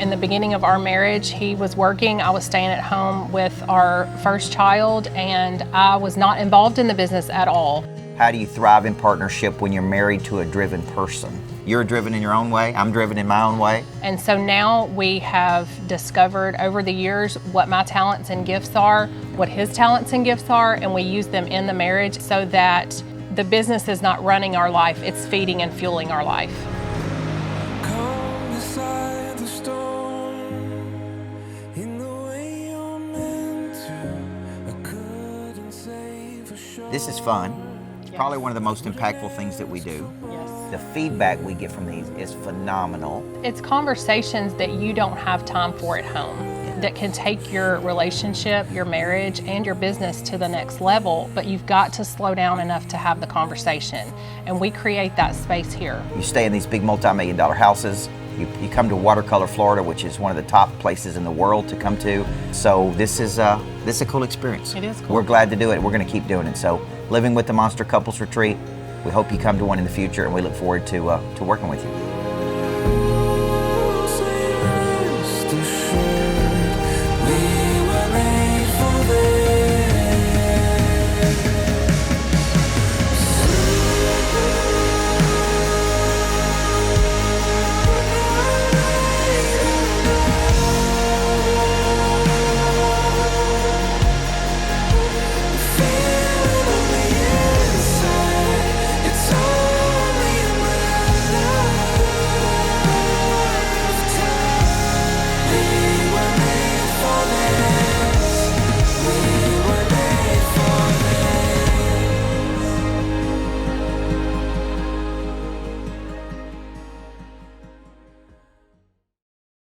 In the beginning of our marriage, he was working, I was staying at home with our first child, and I was not involved in the business at all. How do you thrive in partnership when you're married to a driven person? You're driven in your own way, I'm driven in my own way. And so now we have discovered over the years what my talents and gifts are, what his talents and gifts are, and we use them in the marriage so that the business is not running our life, it's feeding and fueling our life. This is fun. It's probably one of the most impactful things that we do. Yes. The feedback we get from these is phenomenal. It's conversations that you don't have time for at home that can take your relationship, your marriage, and your business to the next level, but you've got to slow down enough to have the conversation. And we create that space here. You stay in these big multi-million-dollar houses. You come to Watercolor, Florida, which is one of the top places in the world to come to. So this is a cool experience. It is cool. We're glad to do it. We're going to keep doing it. So Living with the Monster Couples Retreat, we hope you come to one in the future, and we look forward to working with you.